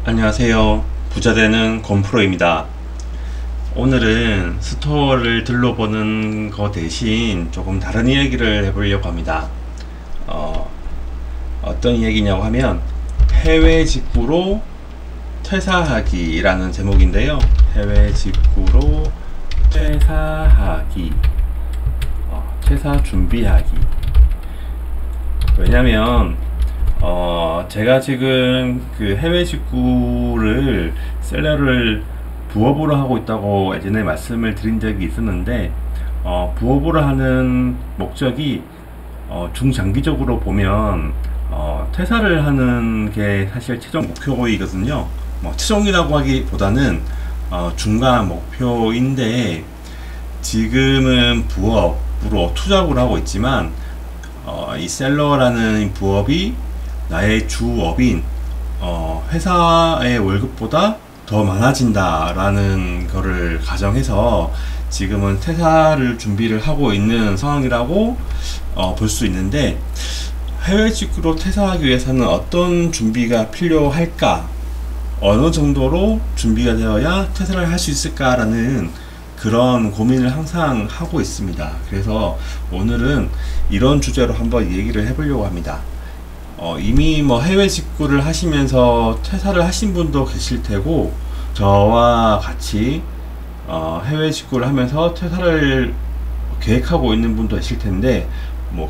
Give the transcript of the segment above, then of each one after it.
안녕하세요. 부자되는 건프로입니다. 오늘은 스토어를 둘러보는 거 대신 조금 다른 이야기를 해보려고 합니다. 어떤 이야기냐고 하면 해외 직구로 퇴사하기라는 제목인데요. 해외 직구로 퇴사하기, 퇴사 준비하기. 왜냐면 제가 지금 그 해외 직구를 셀러를 부업으로 하고 있다고 예전에 말씀을 드린 적이 있었는데, 부업으로 하는 목적이 중장기적으로 보면 퇴사를 하는 게 사실 최종 목표이거든요. 최종이라고 하기보다는 중간 목표인데, 지금은 부업으로 투잡을 하고 있지만 이 셀러라는 부업이 나의 주업인 회사의 월급보다 더 많아진다라는 거를 가정해서 지금은 퇴사를 준비를 하고 있는 상황이라고 볼 수 있는데, 해외 직구로 퇴사하기 위해서는 어떤 준비가 필요할까, 어느 정도로 준비가 되어야 퇴사를 할 수 있을까라는 그런 고민을 항상 하고 있습니다. 그래서 오늘은 이런 주제로 한번 얘기를 해보려고 합니다. 이미 해외 직구를 하시면서 퇴사를 하신 분도 계실 테고, 저와 같이 해외 직구를 하면서 퇴사를 계획하고 있는 분도 계실 텐데,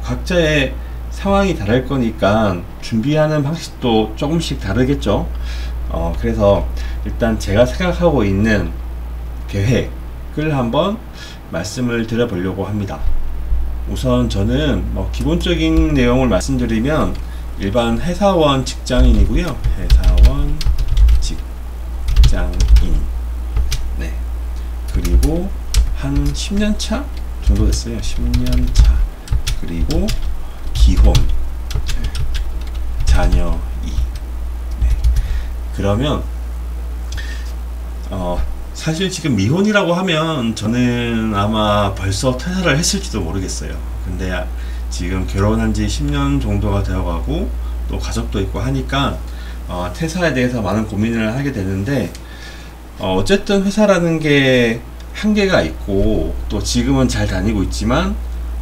각자의 상황이 다를 거니까 준비하는 방식도 조금씩 다르겠죠. 그래서 일단 제가 생각하고 있는 계획을 한번 말씀을 드려보려고 합니다. 우선 저는 기본적인 내용을 말씀드리면, 일반 회사원 직장인이고요. 회사원 직장인. 네. 그리고 한 10년 차 정도 됐어요. 10년 차. 그리고 기혼. 네. 자녀 2. 네. 그러면 사실 지금 미혼이라고 하면 저는 아마 벌써 퇴사를 했을지도 모르겠어요. 근데 지금 결혼한 지 10년 정도가 되어가고 또 가족도 있고 하니까 퇴사에 대해서 많은 고민을 하게 되는데, 어쨌든 회사라는 게 한계가 있고, 또 지금은 잘 다니고 있지만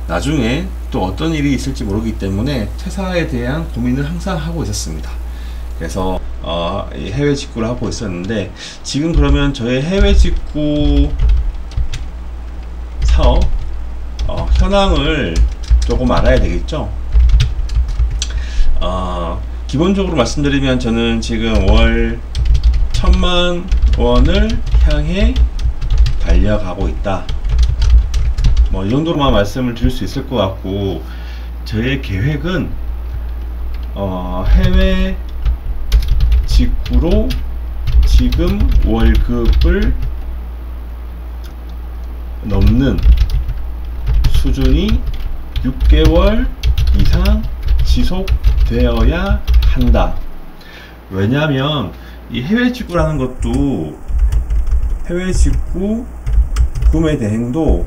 나중에 또 어떤 일이 있을지 모르기 때문에 퇴사에 대한 고민을 항상 하고 있었습니다. 그래서 해외 직구를 하고 있었는데, 지금 그러면 저의 해외 직구 사업 현황을 조금 알아야 되겠죠. 기본적으로 말씀드리면 저는 지금 월 1000만 원을 향해 달려가고 있다. 이 정도로만 말씀을 드릴 수 있을 것 같고, 저의 계획은 해외 직구로 지금 월급을 넘는 수준이 6개월 이상 지속되어야 한다. 왜냐하면 이 해외 직구라는 것도, 해외 직구 구매 대행도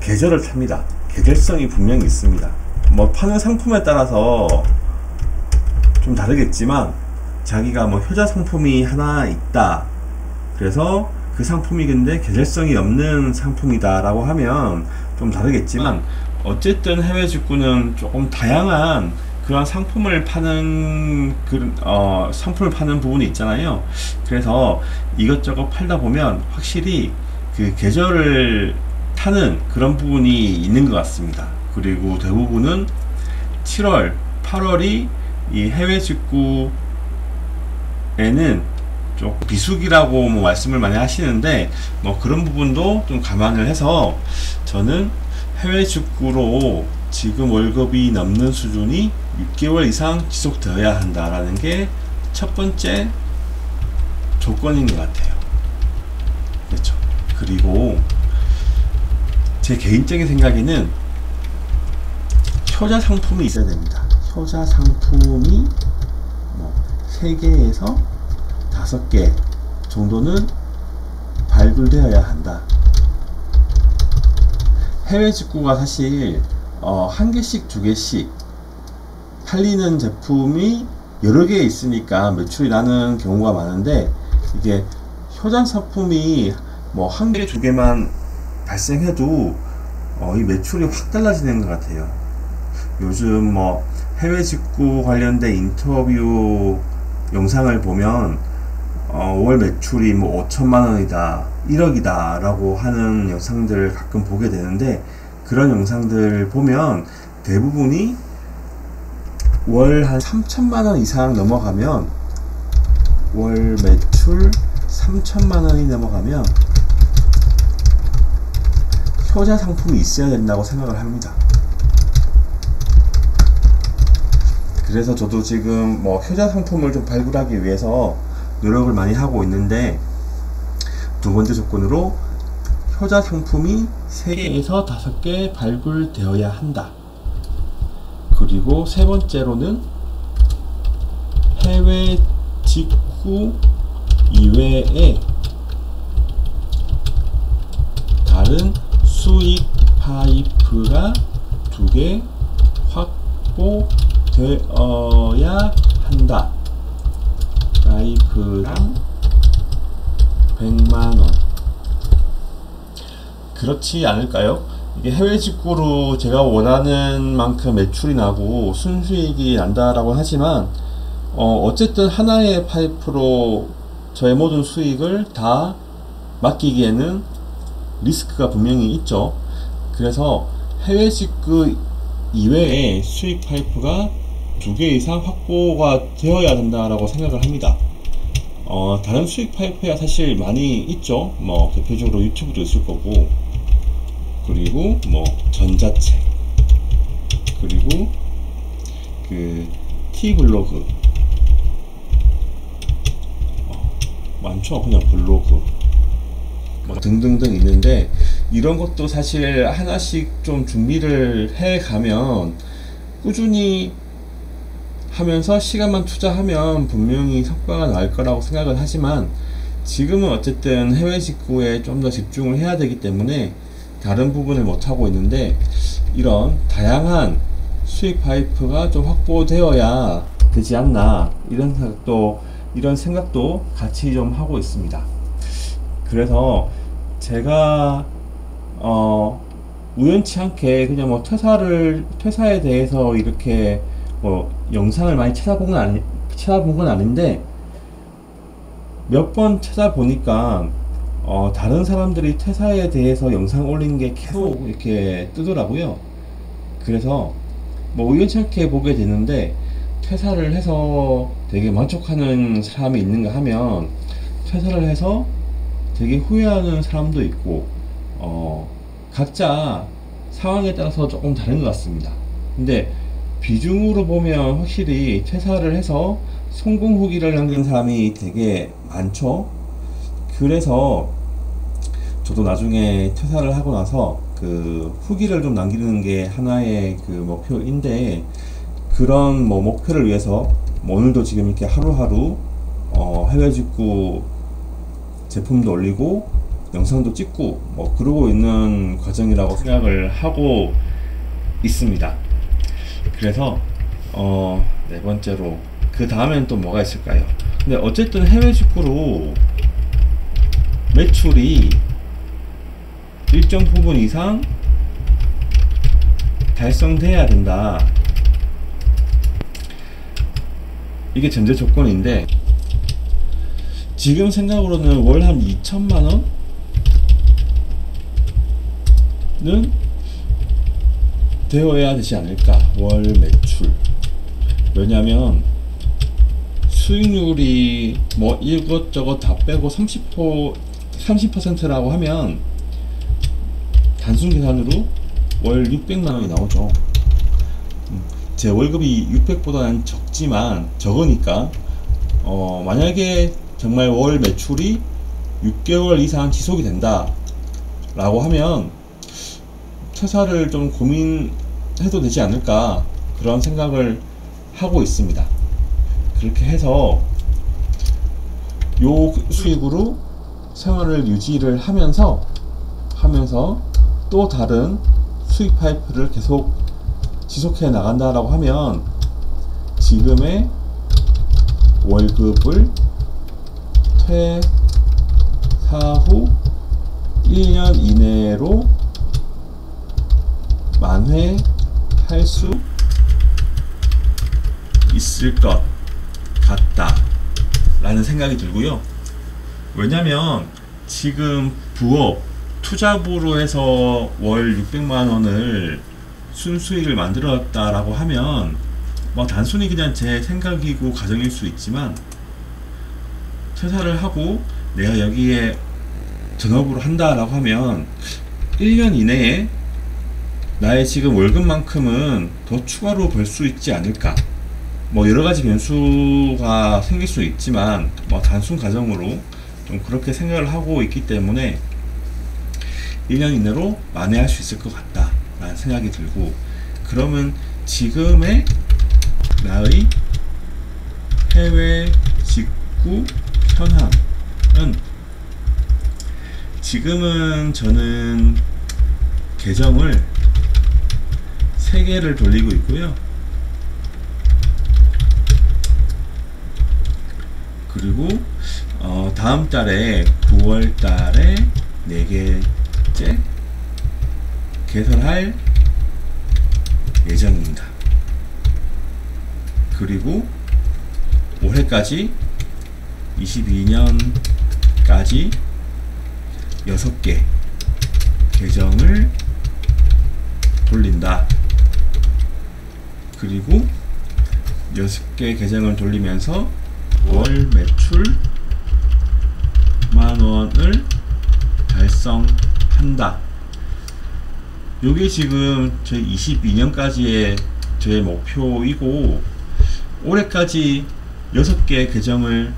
계절을 탑니다. 계절성이 분명히 있습니다. 파는 상품에 따라서 좀 다르겠지만, 자기가 효자 상품이 하나 있다, 그래서 그 상품이 근데 계절성이 없는 상품이다 라고 하면 좀 다르겠지만, 어쨌든 해외 직구는 조금 다양한 그런 상품을 파는 상품을 파는 부분이 있잖아요. 그래서 이것저것 팔다 보면 확실히 그 계절을 타는 그런 부분이 있는 것 같습니다. 그리고 대부분은 7월, 8월이 이 해외 직구에는 좀 비수기라고 말씀을 많이 하시는데, 그런 부분도 좀 감안을 해서 저는 해외 직구로 지금 월급이 넘는 수준이 6개월 이상 지속되어야 한다라는 게 첫 번째 조건인 것 같아요. 그렇죠. 그리고 제 개인적인 생각에는 효자 상품이 있어야 됩니다. 효자 상품이 3개에서 5개 정도는 발굴되어야 한다. 해외 직구가 사실 1개씩 2개씩 팔리는 제품이 여러 개 있으니까 매출이 나는 경우가 많은데, 이게 효자 상품이 뭐 한 개, 두 개만 발생해도 이 매출이 확 달라지는 것 같아요. 요즘 뭐 해외 직구 관련된 인터뷰 영상을 보면 월 매출이 뭐 5천만 원이다, 1억이다 라고 하는 영상들을 가끔 보게 되는데, 그런 영상들 보면 대부분이 월 한 3천만 원 이상 넘어가면, 월 매출 3천만 원이 넘어가면 효자 상품이 있어야 된다고 생각을 합니다. 그래서 저도 지금 뭐 효자 상품을 좀 발굴하기 위해서 노력을 많이 하고 있는데, 두 번째 조건으로 효자 상품이 3개에서 5개 발굴되어야 한다. 그리고 세 번째로는 해외 직구 이외에 다른 수익 파이프가 2개 확보되어야 한다. 파이프당 100만원. 그렇지 않을까요? 이게 해외 직구로 제가 원하는 만큼 매출이 나고 순수익이 난다라고 하지만, 어쨌든 하나의 파이프로 저의 모든 수익을 다 맡기기에는 리스크가 분명히 있죠. 그래서 해외 직구 이외에 수익 파이프가 2개 이상 확보가 되어야 된다라고 생각을 합니다. 다른 수익 파이프야 사실 많이 있죠. 뭐 대표적으로 유튜브도 있을 거고, 그리고 뭐 전자책, 그리고 그 T블로그, 많죠. 그냥 블로그 뭐 등등등 있는데, 이런 것도 사실 하나씩 좀 준비를 해 가면, 꾸준히 하면서 시간만 투자하면 분명히 성과가 나올 거라고 생각을 하지만, 지금은 어쨌든 해외 직구에 좀 더 집중을 해야 되기 때문에 다른 부분을 못하고 있는데, 이런 다양한 수익 파이프가 좀 확보되어야 되지 않나, 이런 생각도 같이 좀 하고 있습니다. 그래서 제가 우연치 않게 그냥 뭐 퇴사에 대해서 이렇게 뭐 영상을 많이 찾아본 건 아닌데, 몇 번 찾아보니까 다른 사람들이 퇴사에 대해서 영상 올린 게 계속 이렇게 뜨더라고요. 그래서 뭐 우연치 않게 보게 되는데, 퇴사를 해서 되게 만족하는 사람이 있는가 하면, 퇴사를 해서 되게 후회하는 사람도 있고, 각자 상황에 따라서 조금 다른 것 같습니다. 근데 비중으로 보면 확실히 퇴사를 해서 성공 후기를 남긴 사람이 되게 많죠. 그래서 저도 나중에 퇴사를 하고 나서 그 후기를 좀 남기는 게 하나의 그 목표인데, 그런 뭐 목표를 위해서 뭐 오늘도 지금 이렇게 하루하루 해외 직구 제품도 올리고 영상도 찍고 뭐 그러고 있는 과정이라고 생각을 하고 있습니다. 그래서 네 번째로, 그 다음엔 또 뭐가 있을까요? 근데 어쨌든 해외 직구로 매출이 일정 부분 이상 달성돼야 된다. 이게 전제 조건인데, 지금 생각으로는 월 한 2천만원은 되어야 되지 않을까, 월 매출. 왜냐면 수익률이 뭐 이것저것 다 빼고 30%라고 하면 단순 계산으로 월 600만원이 나오죠. 제 월급이 600보다는 적으니까 만약에 정말 월 매출이 6개월 이상 지속이 된다 라고 하면 퇴사를 좀 고민해도 되지 않을까, 그런 생각을 하고 있습니다. 그렇게 해서 요 수익으로 생활을 유지를 하면서 또 다른 수익 파이프를 계속 지속해 나간다라고 하면, 지금의 월급을 퇴사 후 1년 이내로 만회할 수 있을 것 같다 라는 생각이 들고요. 왜냐면 지금 부업, 투잡으로 해서 월 600만원을 순수익을 만들었다 라고 하면 뭐 단순히 그냥 제 생각이고 가정일 수 있지만, 퇴사를 하고 내가 여기에 전업으로 한다 라고 하면 1년 이내에 나의 지금 월급만큼은 더 추가로 벌 수 있지 않을까, 뭐 여러가지 변수가 생길 수 있지만 뭐 단순 가정으로 좀 그렇게 생각을 하고 있기 때문에 1년 이내로 만회할 수 있을 것 같다 라는 생각이 들고, 그러면 지금의 나의 해외 직구 현황은, 지금은 저는 계정을 3개를 돌리고 있고요. 그리고 다음 달에 9월 달에 4개째 개설할 예정입니다. 그리고 올해까지 22년까지 6개 계정을 돌린다. 그리고 6개 계정을 돌리면서 월 매출 만원을 달성한다. 요게 지금 저희 22년까지의 제 목표이고, 올해까지 6개 계정을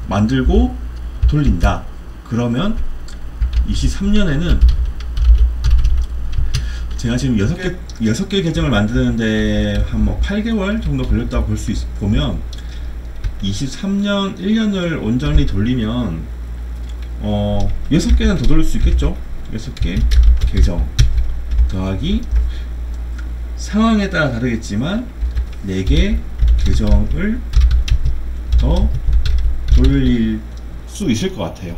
만들고 돌린다. 그러면 23년에는 제가 지금 6개 계정을 만드는데 한 뭐 8개월 정도 걸렸다고 보면 23년 1년을 온전히 돌리면 6개는 더 돌릴 수 있겠죠. 6개 계정 더하기 상황에 따라 다르겠지만 4개 계정을 더 돌릴 수 있을 것 같아요.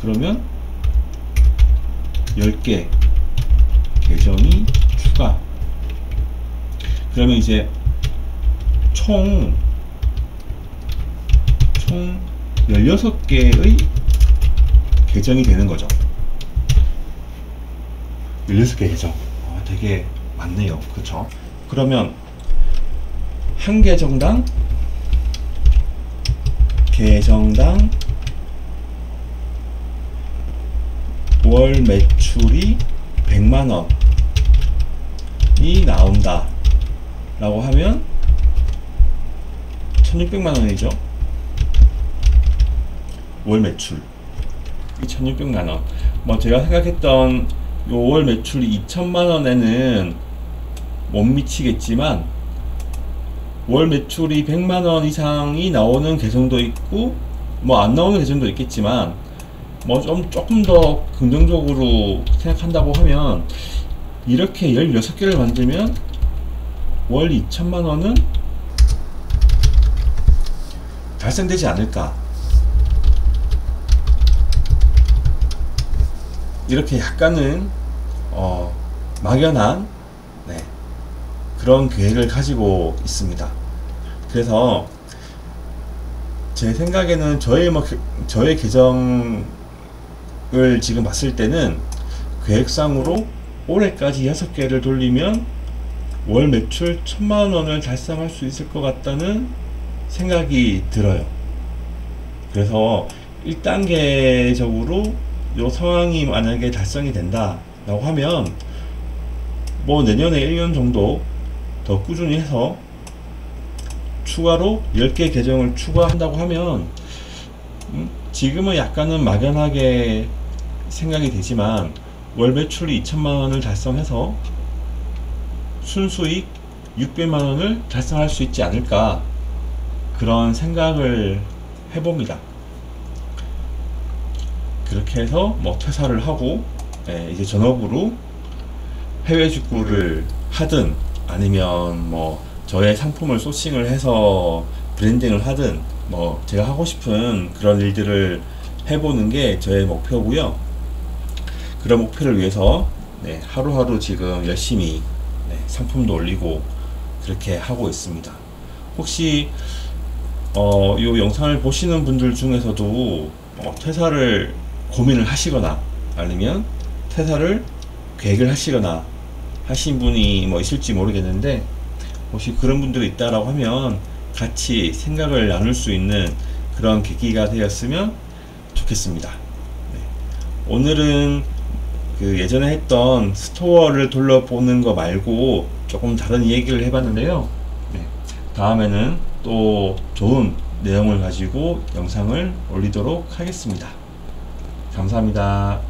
그러면 10개 계정이 추가. 그러면 이제 총 16개의 계정이 되는 거죠. 16개 계정. 되게 많네요. 그쵸? 그러면 한 계정당 월 매출이 100만원이 나온다 라고 하면 1600만원이죠. 월 매출 2600만원. 뭐 제가 생각했던 요 월 매출이 2천만원에는 못 미치겠지만, 월 매출이 100만원 이상이 나오는 계정도 있고 뭐 안 나오는 계정도 있겠지만, 뭐 조금 더 긍정적으로 생각한다고 하면 이렇게 16개를 만들면 월 2천만원은 달성되지 않을까, 이렇게 약간은 막연한 그런 계획을 가지고 있습니다. 그래서 제 생각에는 저의 계정을 지금 봤을 때는 계획상으로 올해까지 6개를 돌리면 월 매출 1000만원을 달성할 수 있을 것 같다는 생각이 들어요. 그래서 1단계적으로 요 상황이 만약에 달성이 된다 라고 하면 뭐 내년에 1년 정도 더 꾸준히 해서 추가로 10개 계정을 추가한다고 하면 지금은 약간은 막연하게 생각이 되지만 월 매출이 2천만원을 달성해서 순수익 600만원을 달성할 수 있지 않을까, 그런 생각을 해봅니다. 그렇게 해서 뭐 퇴사를 하고 이제 전업으로 해외 직구를 하든, 아니면 뭐 저의 상품을 소싱을 해서 브랜딩을 하든 뭐 제가 하고 싶은 그런 일들을 해보는 게 저의 목표고요. 그런 목표를 위해서 네, 하루하루 지금 열심히 네, 상품도 올리고 그렇게 하고 있습니다. 혹시 이 영상을 보시는 분들 중에서도 퇴사를 고민을 하시거나 아니면 퇴사를 계획을 하시거나 하신 분이 뭐 있을지 모르겠는데, 혹시 그런 분들이 있다라고 하면 같이 생각을 나눌 수 있는 그런 계기가 되었으면 좋겠습니다. 네. 오늘은 그 예전에 했던 스토어를 둘러보는 거 말고 조금 다른 얘기를 해봤는데요. 네. 다음에는 또 좋은 내용을 가지고 영상을 올리도록 하겠습니다. 감사합니다.